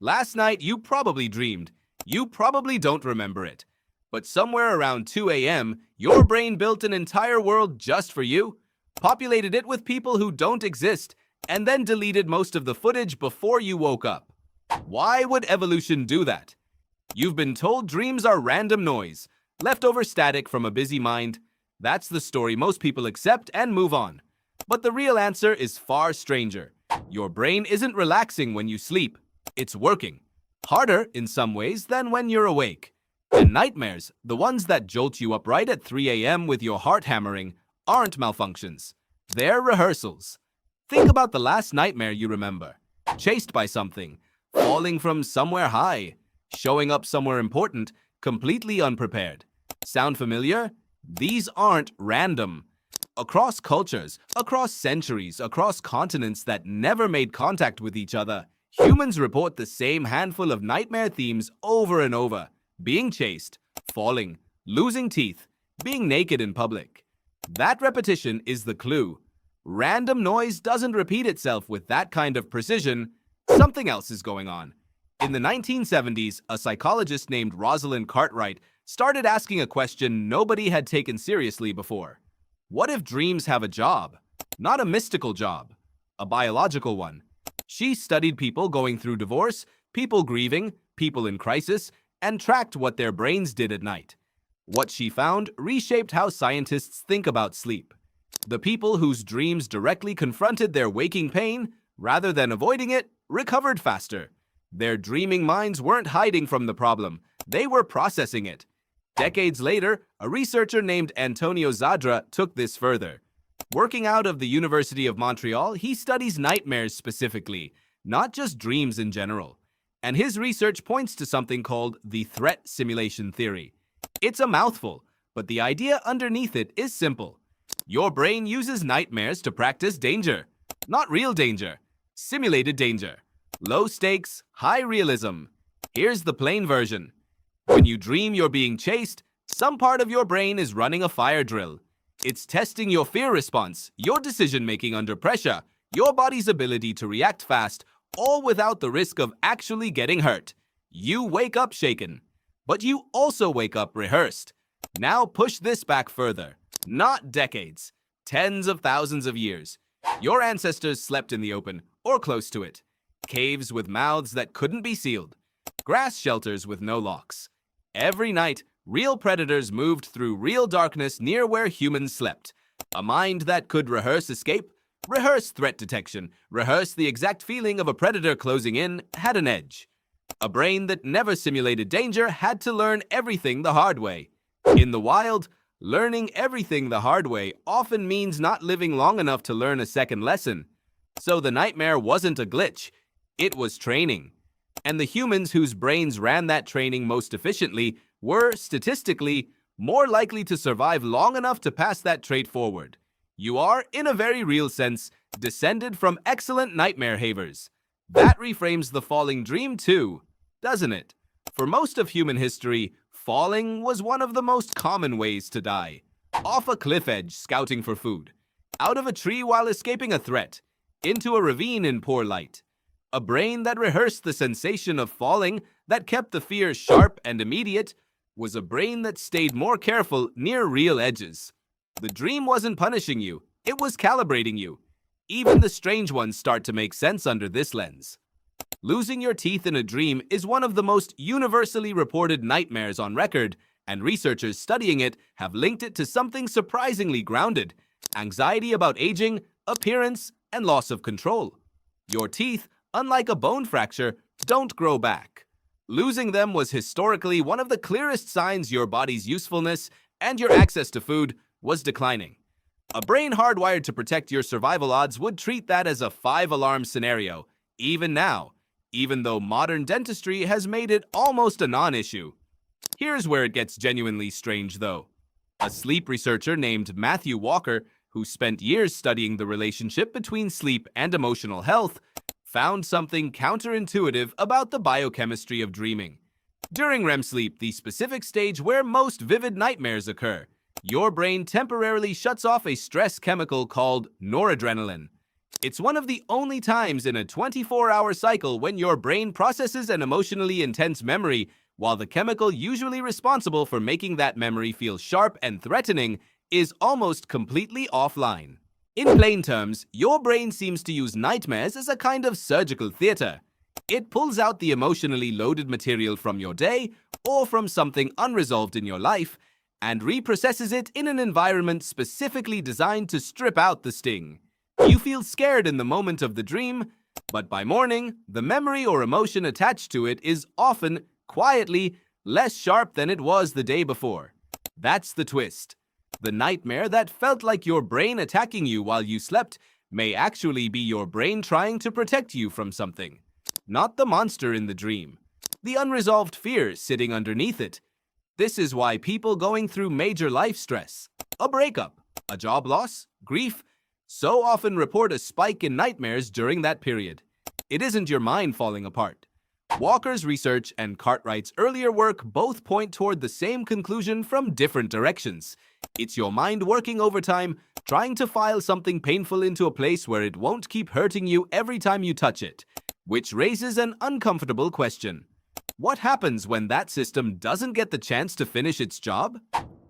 Last night you probably dreamed. You probably don't remember it. But somewhere around 2 a.m., your brain built an entire world just for you, populated it with people who don't exist, and then deleted most of the footage before you woke up. Why would evolution do that? You've been told dreams are random noise, leftover static from a busy mind. That's the story most people accept and move on. But the real answer is far stranger. Your brain isn't relaxing when you sleep. It's working. Harder, in some ways, than when you're awake. And nightmares, the ones that jolt you upright at 3 a.m. with your heart hammering, aren't malfunctions. They're rehearsals. Think about the last nightmare you remember. Chased by something, falling from somewhere high, showing up somewhere important, completely unprepared. Sound familiar? These aren't random. Across cultures, across centuries, across continents that never made contact with each other, humans report the same handful of nightmare themes over and over. Being chased, falling, losing teeth, being naked in public. That repetition is the clue. Random noise doesn't repeat itself with that kind of precision. Something else is going on. In the 1970s, a psychologist named Rosalind Cartwright started asking a question nobody had taken seriously before. What if dreams have a job? Not a mystical job, a biological one. She studied people going through divorce, people grieving, people in crisis, and tracked what their brains did at night. What she found reshaped how scientists think about sleep. The people whose dreams directly confronted their waking pain, rather than avoiding it, recovered faster. Their dreaming minds weren't hiding from the problem, they were processing it. Decades later, a researcher named Antonio Zadra took this further. Working out of the University of Montreal, he studies nightmares specifically, not just dreams in general. And his research points to something called the threat simulation theory. It's a mouthful, but the idea underneath it is simple. Your brain uses nightmares to practice danger. Not real danger, simulated danger. Low stakes, high realism. Here's the plain version. When you dream you're being chased, some part of your brain is running a fire drill. It's testing your fear response, your decision-making under pressure, your body's ability to react fast, all without the risk of actually getting hurt. You wake up shaken, but you also wake up rehearsed. Now push this back further. Not decades, tens of thousands of years. Your ancestors slept in the open, or close to it. Caves with mouths that couldn't be sealed. Grass shelters with no locks. Every night, real predators moved through real darkness near where humans slept. A mind that could rehearse escape, rehearse threat detection, rehearse the exact feeling of a predator closing in, had an edge. A brain that never simulated danger had to learn everything the hard way. In the wild, learning everything the hard way often means not living long enough to learn a second lesson. So the nightmare wasn't a glitch, it was training. And the humans whose brains ran that training most efficiently were, statistically, more likely to survive long enough to pass that trait forward. You are, in a very real sense, descended from excellent nightmare havers. That reframes the falling dream too, doesn't it? For most of human history, falling was one of the most common ways to die. Off a cliff edge scouting for food, out of a tree while escaping a threat, into a ravine in poor light. A brain that rehearsed the sensation of falling, that kept the fear sharp and immediate, was a brain that stayed more careful near real edges. The dream wasn't punishing you, it was calibrating you. Even the strange ones start to make sense under this lens. Losing your teeth in a dream is one of the most universally reported nightmares on record, and researchers studying it have linked it to something surprisingly grounded: anxiety about aging, appearance, and loss of control. Your teeth, unlike a bone fracture, don't grow back. Losing them was historically one of the clearest signs your body's usefulness and your access to food was declining. A brain hardwired to protect your survival odds would treat that as a 5-alarm scenario, even now, even though modern dentistry has made it almost a non-issue. Here's where it gets genuinely strange, though. A sleep researcher named Matthew Walker, who spent years studying the relationship between sleep and emotional health, found something counterintuitive about the biochemistry of dreaming. During REM sleep, the specific stage where most vivid nightmares occur, your brain temporarily shuts off a stress chemical called noradrenaline. It's one of the only times in a 24-hour cycle when your brain processes an emotionally intense memory, while the chemical usually responsible for making that memory feel sharp and threatening is almost completely offline. In plain terms, your brain seems to use nightmares as a kind of surgical theater. It pulls out the emotionally loaded material from your day or from something unresolved in your life and reprocesses it in an environment specifically designed to strip out the sting. You feel scared in the moment of the dream, but by morning, the memory or emotion attached to it is often, quietly, less sharp than it was the day before. That's the twist. The nightmare that felt like your brain attacking you while you slept may actually be your brain trying to protect you from something. Not the monster in the dream. The unresolved fear sitting underneath it. This is why people going through major life stress, a breakup, a job loss, grief, so often report a spike in nightmares during that period. It isn't your mind falling apart. Walker's research and Cartwright's earlier work both point toward the same conclusion from different directions. It's your mind working overtime, trying to file something painful into a place where it won't keep hurting you every time you touch it, which raises an uncomfortable question. What happens when that system doesn't get the chance to finish its job?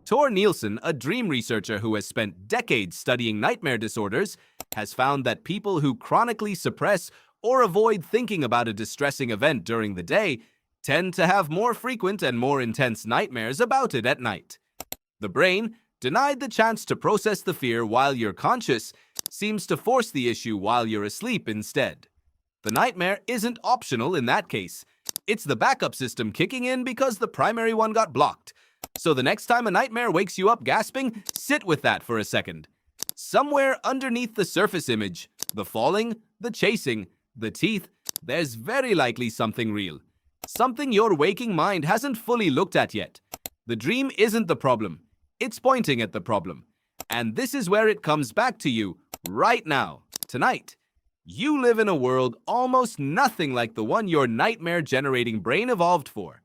Tor Nielsen, a dream researcher who has spent decades studying nightmare disorders, has found that people who chronically suppress or avoid thinking about a distressing event during the day tend to have more frequent and more intense nightmares about it at night. The brain, denied the chance to process the fear while you're conscious, seems to force the issue while you're asleep instead. The nightmare isn't optional in that case. It's the backup system kicking in because the primary one got blocked. So the next time a nightmare wakes you up gasping, sit with that for a second. Somewhere underneath the surface image, the falling, the chasing, the teeth, there's very likely something real. Something your waking mind hasn't fully looked at yet. The dream isn't the problem. It's pointing at the problem. And this is where it comes back to you, right now, tonight. You live in a world almost nothing like the one your nightmare-generating brain evolved for.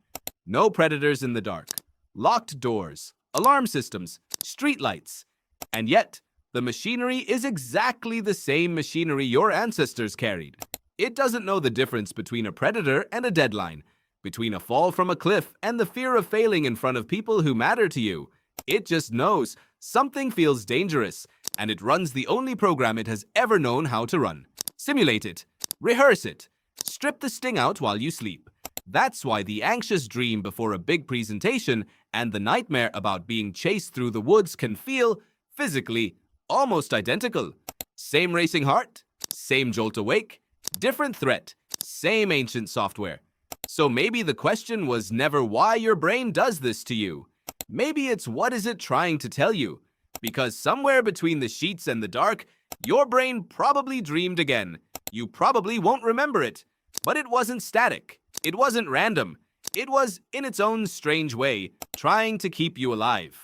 No predators in the dark, locked doors, alarm systems, streetlights. And yet, the machinery is exactly the same machinery your ancestors carried. It doesn't know the difference between a predator and a deadline, between a fall from a cliff and the fear of failing in front of people who matter to you. It just knows something feels dangerous, and it runs the only program it has ever known how to run. Simulate it, rehearse it, strip the sting out while you sleep. That's why the anxious dream before a big presentation and the nightmare about being chased through the woods can feel, physically, almost identical. Same racing heart, same jolt awake, different threat, same ancient software. So maybe the question was never why your brain does this to you. Maybe it's what is it trying to tell you? Because somewhere between the sheets and the dark, your brain probably dreamed again. You probably won't remember it. But it wasn't static. It wasn't random. It was, in its own strange way, trying to keep you alive.